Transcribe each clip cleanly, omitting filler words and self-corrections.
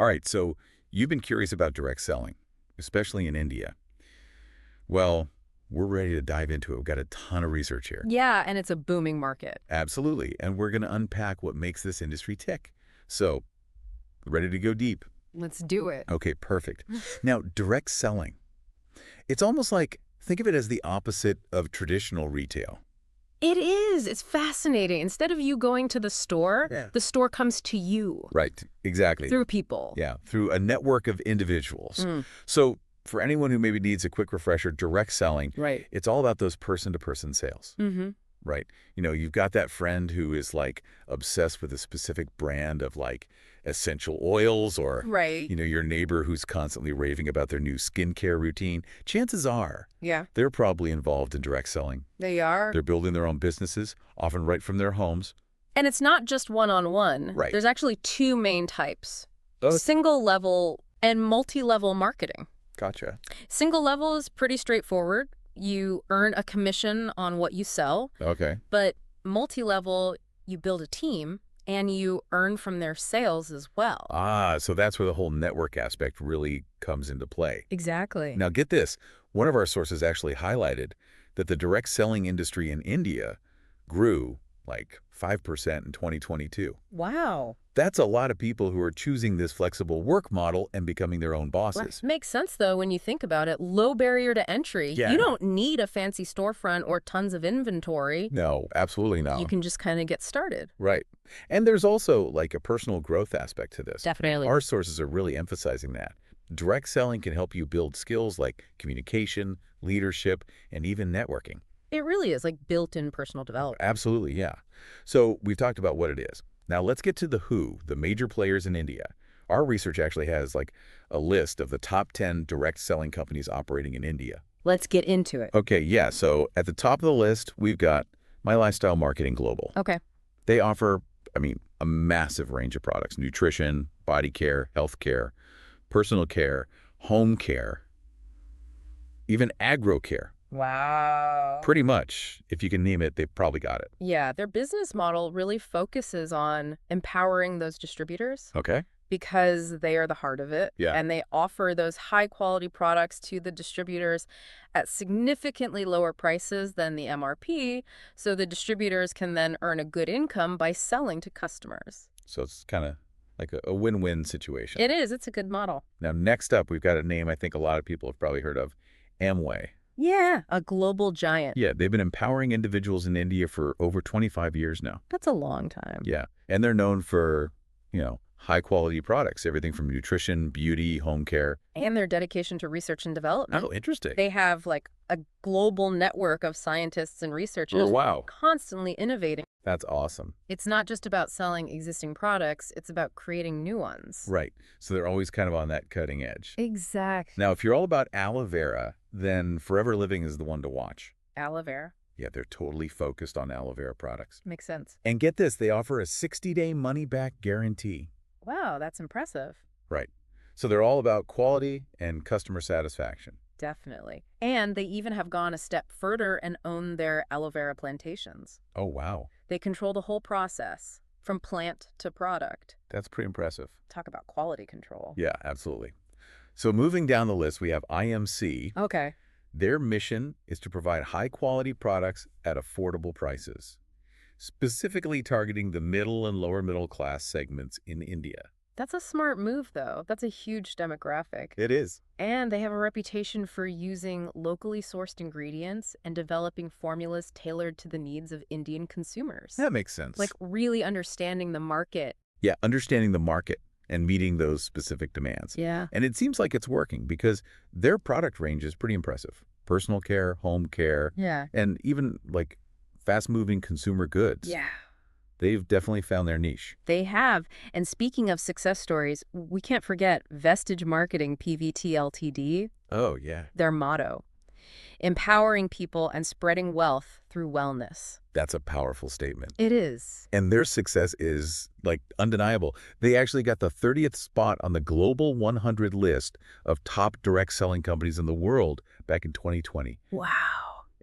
All right, so you've been curious about direct selling, especially in India. Well, we're ready to dive into it. We've got a ton of research here. Yeah, and it's a booming market. Absolutely. And we're going to unpack what makes this industry tick. So, ready to go deep? Let's do it. Okay, perfect. Now, direct selling. It's almost like, think of it as the opposite of traditional retail. It is. It's fascinating. Instead of you going to the store, the store comes to you. Right, exactly. Through people. Yeah, through a network of individuals. So, for anyone who maybe needs a quick refresher, direct selling, it's all about those person-to-person sales. Right? You know, you've got that friend who is like obsessed with a specific brand of like essential oils or, you know, your neighbor who's constantly raving about their new skincare routine. Chances are they're probably involved in direct selling. They are. They're building their own businesses, often right from their homes. And it's not just one-on-one. There's actually two main types. Single level and multi-level marketing. Gotcha. Single level is pretty straightforward. You earn a commission on what you sell. Okay. But multi-level, you build a team and you earn from their sales as well. Ah, so that's where the whole network aspect really comes into play. Exactly. Now get this. One of our sources actually highlighted that the direct selling industry in India grew like 5% in 2022. Wow. That's a lot of people who are choosing this flexible work model and becoming their own bosses. Makes sense, though, when you think about it. Low barrier to entry. You don't need a fancy storefront or tons of inventory. No, absolutely not. You can just kind of get started. Right. And there's also like a personal growth aspect to this. Definitely. Our sources are really emphasizing that. Direct selling can help you build skills like communication, leadership, and even networking. It really is like built-in personal development. Absolutely, yeah. So we've talked about what it is. Now let's get to the who, the major players in India. Our research actually has like a list of the top 10 direct selling companies operating in India. Let's get into it. Okay, yeah. So at the top of the list, we've got My Lifestyle Marketing Global. Okay. They offer, a massive range of products: nutrition, body care, health care, personal care, home care, even agro care. Wow. Pretty much. If you can name it, they've probably got it. Yeah, their business model really focuses on empowering those distributors. Okay. Because they are the heart of it. Yeah. And they offer those high-quality products to the distributors at significantly lower prices than the MRP, so the distributors can then earn a good income by selling to customers. So it's kind of like a win-win situation. It is. It's a good model. Now, next up, we've got a name I think a lot of people have probably heard of, Amway. Yeah, a global giant. Yeah, they've been empowering individuals in India for over 25 years now. That's a long time. Yeah, and they're known for, high-quality products, everything from nutrition, beauty, home care. And their dedication to research and development. Oh, interesting. They have, like, a global network of scientists and researchers constantly innovating. That's awesome. It's not just about selling existing products, it's about creating new ones. Right. So they're always kind of on that cutting edge. Exactly. Now, if you're all about aloe vera, then Forever Living is the one to watch. Aloe vera? Yeah, they're totally focused on aloe vera products. Makes sense. And get this, they offer a 60-day money-back guarantee. Wow, that's impressive. Right. So they're all about quality and customer satisfaction. Definitely. And they even have gone a step further and own their aloe vera plantations. Oh, wow. They control the whole process, from plant to product. That's pretty impressive. Talk about quality control. Yeah, absolutely. So moving down the list, we have IMC. Okay. Their mission is to provide high-quality products at affordable prices, specifically targeting the middle and lower middle class segments in India. That's a smart move, though. That's a huge demographic. It is. And they have a reputation for using locally sourced ingredients and developing formulas tailored to the needs of Indian consumers. That makes sense. Like really understanding the market. Yeah, understanding the market and meeting those specific demands. Yeah. And it seems like it's working because their product range is pretty impressive. Personal care, home care, and even like fast-moving consumer goods. Yeah. They've definitely found their niche. They have. And speaking of success stories, we can't forget Vestige Marketing PVT Ltd. Oh, yeah. Their motto: empowering people and spreading wealth through wellness. That's a powerful statement. It is. And their success is, like, undeniable. They actually got the 30th spot on the Global 100 list of top direct selling companies in the world back in 2020. Wow.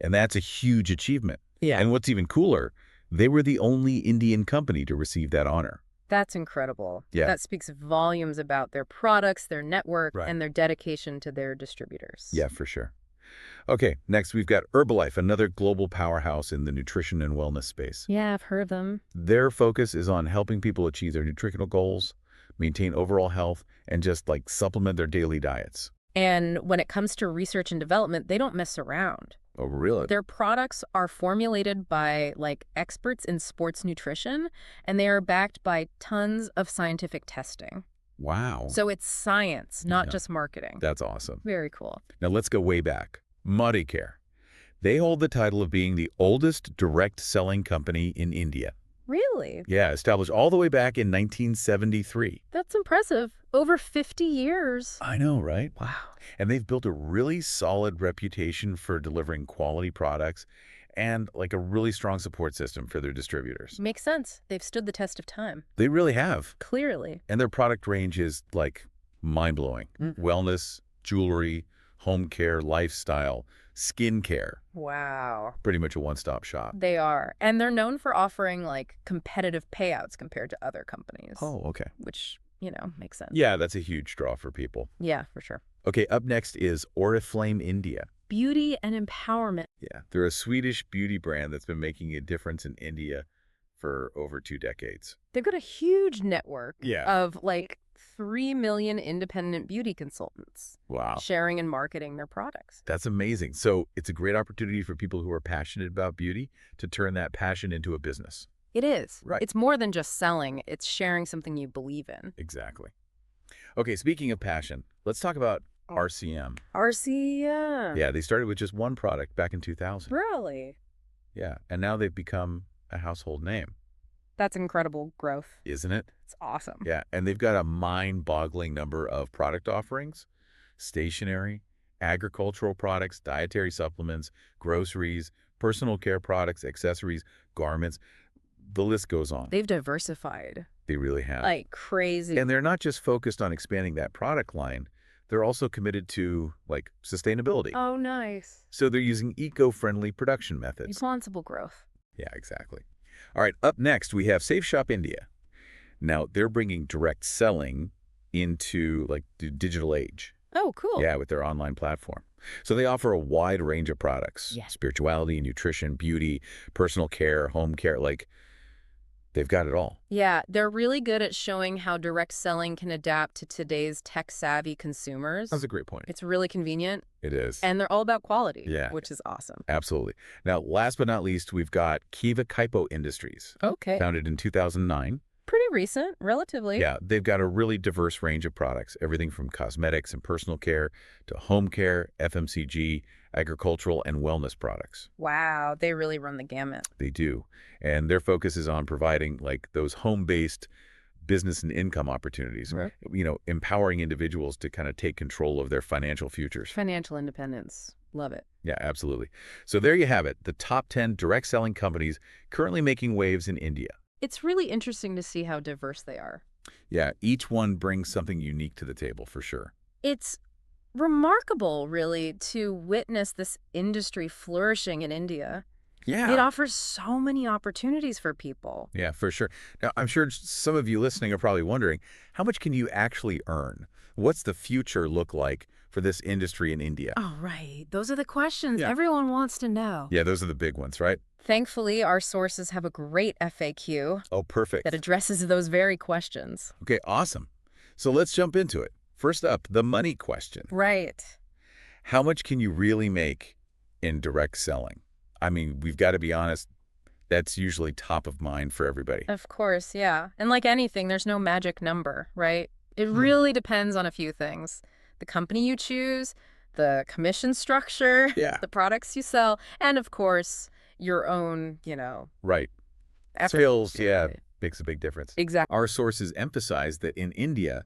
And that's a huge achievement. Yeah. And what's even cooler, they were the only Indian company to receive that honor. That's incredible. Yeah. That speaks volumes about their products, their network, Right. and their dedication to their distributors. Yeah, for sure. Okay, next we've got Herbalife, another global powerhouse in the nutrition and wellness space. Yeah, I've heard of them. Their focus is on helping people achieve their nutritional goals, maintain overall health, and just like supplement their daily diets. And when it comes to research and development, they don't mess around. Oh, really? Their products are formulated by experts in sports nutrition, and they are backed by tons of scientific testing. Wow. So it's science, not just marketing. That's awesome. Very cool. Now let's go way back. Modicare. They hold the title of being the oldest direct selling company in India. Really? Yeah, established all the way back in 1973. That's impressive. Over 50 years. I know, right? Wow. And they've built a really solid reputation for delivering quality products and a really strong support system for their distributors. Makes sense. They've stood the test of time. They really have. Clearly. And their product range is mind-blowing. Wellness, jewelry, home care, lifestyle, skin care. Wow. Pretty much a one-stop shop. They are. And they're known for offering competitive payouts compared to other companies. Oh, okay. Which, makes sense. Yeah, that's a huge draw for people. Yeah, for sure. Okay, up next is Oriflame India. Beauty and empowerment. Yeah, they're a Swedish beauty brand that's been making a difference in India for over 2 decades. They've got a huge network Yeah. of 3 million independent beauty consultants. Wow. Sharing and marketing their products. That's amazing. So it's a great opportunity for people who are passionate about beauty to turn that passion into a business. It is. Right. It's more than just selling. It's sharing something you believe in. Exactly. Okay, speaking of passion, let's talk about RCM. RCM. Yeah, they started with just one product back in 2000. Really? Yeah, and now they've become a household name. That's incredible growth. Isn't it? It's awesome. Yeah, and they've got a mind-boggling number of product offerings, stationery, agricultural products, dietary supplements, groceries, personal care products, accessories, garments. The list goes on. They've diversified. They really have. Like crazy. And they're not just focused on expanding that product line. They're also committed to, sustainability. Oh, nice. So they're using eco-friendly production methods. Responsible growth. Yeah, exactly. All right, up next, we have Safe Shop India. Now, they're bringing direct selling into, the digital age. Oh, cool. Yeah, with their online platform. So they offer a wide range of products. Yeah. Spirituality, nutrition, beauty, personal care, home care, they've got it all. Yeah, they're really good at showing how direct selling can adapt to today's tech-savvy consumers. That's a great point. It's really convenient. It is. And they're all about quality, Yeah. which is awesome. Absolutely. Now, last but not least, we've got Kiva Kaipo Industries. Okay. Founded in 2009. Pretty recent, relatively. Yeah, they've got a really diverse range of products, everything from cosmetics and personal care to home care, FMCG, agricultural, and wellness products. Wow, they really run the gamut. They do. And their focus is on providing those home-based business and income opportunities, Right. Empowering individuals to kind of take control of their financial futures. Financial independence. Love it. Yeah, absolutely. So there you have it, the top 10 direct selling companies currently making waves in India. It's really interesting to see how diverse they are. Yeah, each one brings something unique to the table for sure. It's remarkable, really, to witness this industry flourishing in India. Yeah. It offers so many opportunities for people. Yeah, for sure. Now, I'm sure some of you listening are probably wondering, how much can you actually earn? What's the future look like for this industry in India? Oh, right. Those are the questions Yeah. everyone wants to know. Yeah, those are the big ones, right? Thankfully, our sources have a great FAQ Oh, perfect. that addresses those very questions. Okay, awesome. So let's jump into it. First up, the money question. Right. How much can you really make in direct selling? I mean, we've got to be honest, that's usually top of mind for everybody. Of course, yeah. And like anything, there's no magic number, right? It really depends on a few things. The company you choose, the commission structure, Yeah. the products you sell, and of course, your own, Right. effort. Sales, yeah, makes a big difference. Exactly. Our sources emphasize that in India,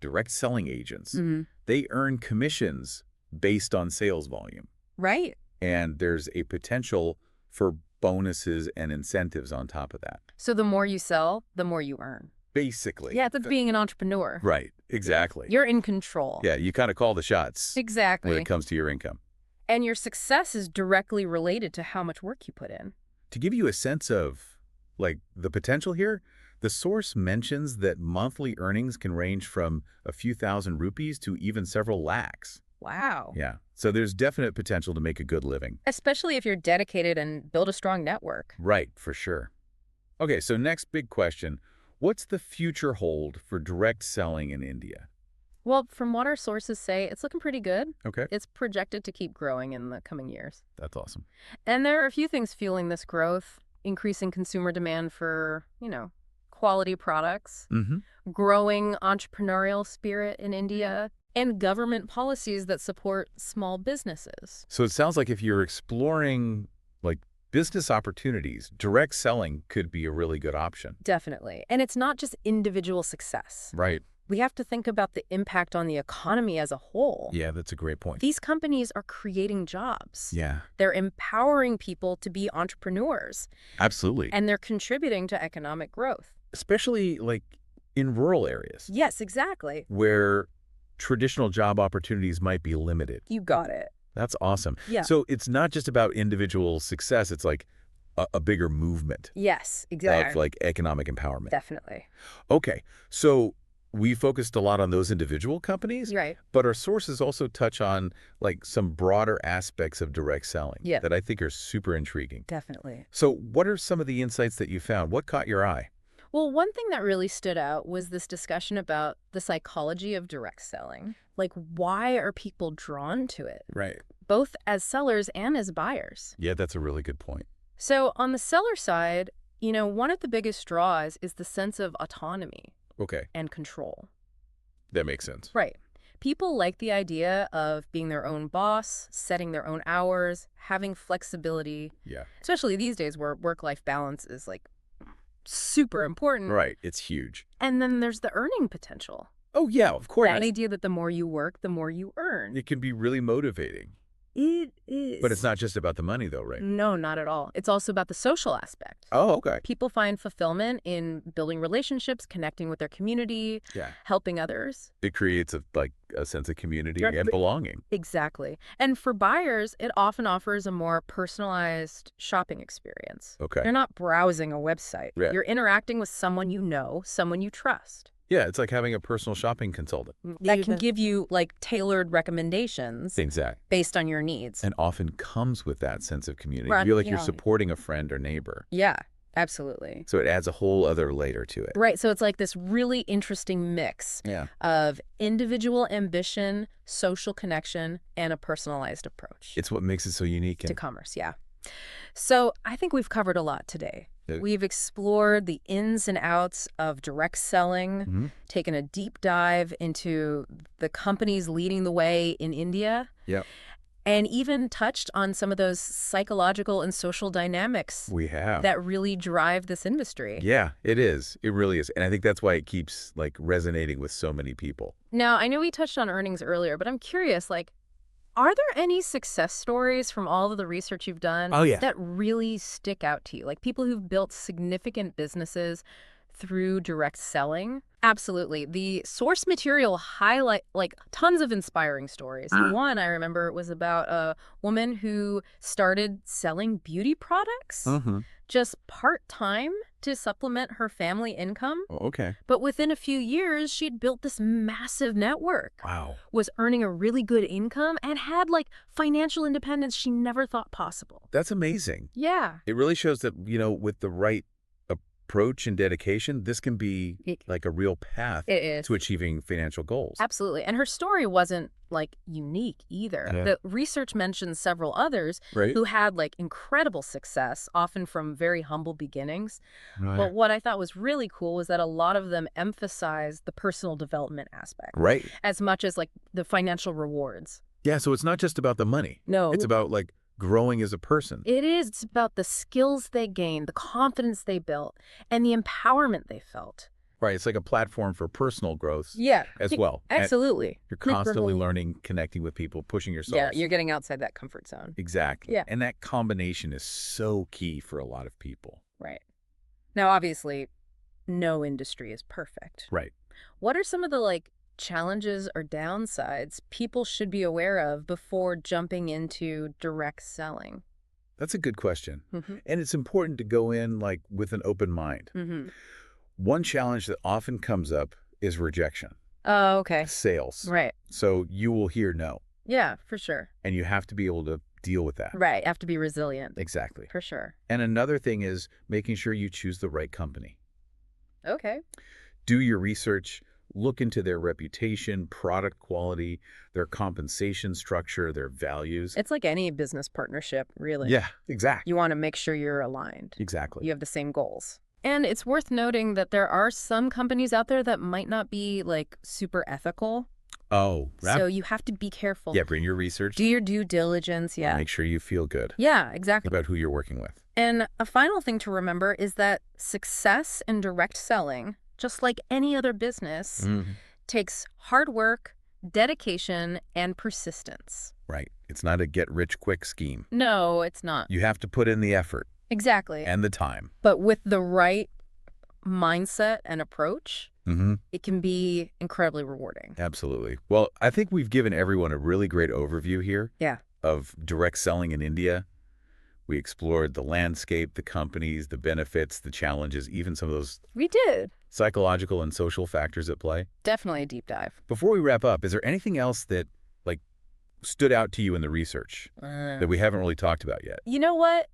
direct selling agents, they earn commissions based on sales volume. Right. And there's a potential for bonuses and incentives on top of that. So the more you sell, the more you earn. Basically. Yeah, that's being an entrepreneur. Right, exactly. You're in control. Yeah, you kind of call the shots Exactly. when it comes to your income. And your success is directly related to how much work you put in. To give you a sense of, the potential here, The source mentions that monthly earnings can range from a few thousand rupees to even several lakhs. Wow. Yeah. So there's definite potential to make a good living. Especially if you're dedicated and build a strong network. Right, for sure. Okay, so next big question. What's the future hold for direct selling in India? Well, from what our sources say, it's looking pretty good. Okay. It's projected to keep growing in the coming years. That's awesome. And there are a few things fueling this growth: increasing consumer demand for, quality products, growing entrepreneurial spirit in India, and government policies that support small businesses. So it sounds like if you're exploring like business opportunities, direct selling could be a really good option. Definitely. And it's not just individual success. Right. We have to think about the impact on the economy as a whole. Yeah, that's a great point. These companies are creating jobs. Yeah. They're empowering people to be entrepreneurs. Absolutely. And they're contributing to economic growth. Especially like in rural areas. Yes, exactly. Where traditional job opportunities might be limited. You got it. That's awesome. Yeah. So it's not just about individual success. It's like a bigger movement. Yes, exactly. Of like economic empowerment. Definitely. Okay. So we focused a lot on those individual companies. Right. But our sources also touch on like some broader aspects of direct selling that I think are super intriguing. Definitely. So what are some of the insights that you found? What caught your eye? Well, one thing that really stood out was this discussion about the psychology of direct selling. Like, why are people drawn to it? Right. Both as sellers and as buyers. Yeah, that's a really good point. So on the seller side, one of the biggest draws is the sense of autonomy. Okay. And control. That makes sense. Right. People like the idea of being their own boss, setting their own hours, having flexibility. Yeah. Especially these days where work-life balance is like super important. Right. It's huge. And then there's the earning potential. Oh, yeah, of course. That idea that the more you work, the more you earn. It can be really motivating. It is. But it's not just about the money, though, right? No, not at all. It's also about the social aspect. Oh, okay. People find fulfillment in building relationships, connecting with their community, helping others. It creates a sense of community and belonging. Exactly. And for buyers, it often offers a more personalized shopping experience. Okay. You're not browsing a website. Yeah. You're interacting with someone you know, someone you trust. Yeah, it's like having a personal shopping consultant. That can give you tailored recommendations. Exactly. Based on your needs. And often comes with that sense of community. Right. You feel like you're supporting a friend or neighbor. Yeah, absolutely. So it adds a whole other layer to it. Right. So it's like this really interesting mix of individual ambition, social connection, and a personalized approach. It's what makes it so unique. To commerce, yeah. So I think we've covered a lot today. We've explored the ins and outs of direct selling, taken a deep dive into the companies leading the way in India, and even touched on some of those psychological and social dynamics that really drive this industry. Yeah, it is. It really is. And I think that's why it keeps resonating with so many people. Now, I know we touched on earnings earlier, but I'm curious, are there any success stories from all of the research you've done that really stick out to you? Like people who've built significant businesses through direct selling? Absolutely. The source material highlight tons of inspiring stories. One I remember was about a woman who started selling beauty products just part-time to supplement her family income. Oh, okay. But within a few years, she'd built this massive network. Wow. Was earning a really good income and had financial independence she never thought possible. That's amazing. Yeah. It really shows that, with the right approach and dedication, this can be a real path to achieving financial goals. Absolutely. And her story wasn't unique either. Yeah. The research mentions several others who had incredible success, often from very humble beginnings. Right. But what I thought was really cool was that a lot of them emphasized the personal development aspect. Right. As much as the financial rewards. Yeah, so it's not just about the money. No. It's about growing as a person. It is. It's about the skills they gained, the confidence they built, and the empowerment they felt. Right. It's like a platform for personal growth as well. Absolutely. And you're constantly learning, connecting with people, pushing yourself. Yeah, you're getting outside that comfort zone. Exactly. Yeah. And that combination is so key for a lot of people. Right. Now, obviously, no industry is perfect. Right. What are some of the challenges or downsides people should be aware of before jumping into direct selling? That's a good question. And it's important to go in with an open mind. One challenge that often comes up is rejection. Oh, okay. Sales. Right. So you will hear no. Yeah, for sure. And you have to be able to deal with that. Right. Have to be resilient. Exactly. For sure. And another thing is making sure you choose the right company. Okay. Do your research, look into their reputation, product quality, their compensation structure, their values. It's like any business partnership, really. Yeah, exactly. You want to make sure you're aligned. Exactly. You have the same goals. And it's worth noting that there are some companies out there that might not be like super ethical. Oh, so you have to be careful. Yeah, bring your research. Do your due diligence, yeah. Make sure you feel good. Yeah, exactly. About who you're working with. And a final thing to remember is that success in direct selling, just like any other business, takes hard work, dedication, and persistence. Right. It's not a get-rich-quick scheme. No, it's not. You have to put in the effort. Exactly. And the time. But with the right mindset and approach, it can be incredibly rewarding. Absolutely. Well, I think we've given everyone a really great overview here of direct selling in India. We explored the landscape, the companies, the benefits, the challenges, even some of those psychological and social factors at play. Definitely a deep dive. Before we wrap up, is there anything else that stood out to you in the research that we haven't really talked about yet? You know what?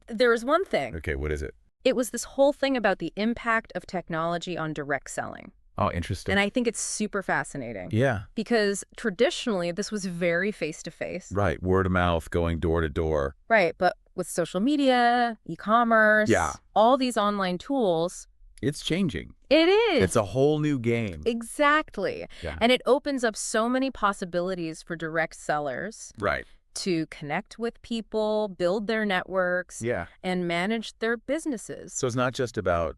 There was one thing. Okay, what is it? It was this whole thing about the impact of technology on direct selling. Oh, interesting. And I think it's super fascinating. Yeah. Because traditionally, this was very face-to-face. Right. Word of mouth, going door to door. Right. But with social media, e-commerce, all these online tools, it's changing. It is. It's a whole new game. Exactly. Yeah. And it opens up so many possibilities for direct sellers. Right. To connect with people, build their networks, and manage their businesses. So it's not just about,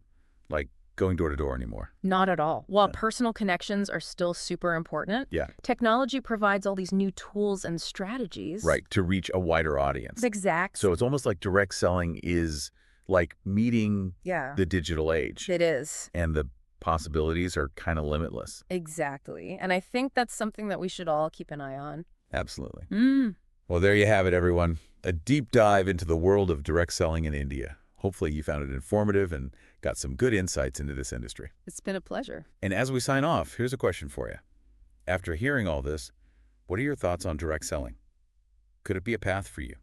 going door to door anymore. Not at all. While personal connections are still super important, technology provides all these new tools and strategies. Right, to reach a wider audience. Exactly. So it's almost like direct selling is like meeting the digital age. It is. And the possibilities are kind of limitless. Exactly. And I think that's something that we should all keep an eye on. Absolutely. Well, there you have it, everyone. A deep dive into the world of direct selling in India. Hopefully you found it informative and got some good insights into this industry. It's been a pleasure. And as we sign off, here's a question for you. After hearing all this, what are your thoughts on direct selling? Could it be a path for you?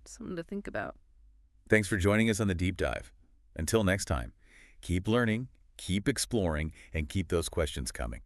Something to think about. Thanks for joining us on the deep dive. Until next time, keep learning, keep exploring, and keep those questions coming.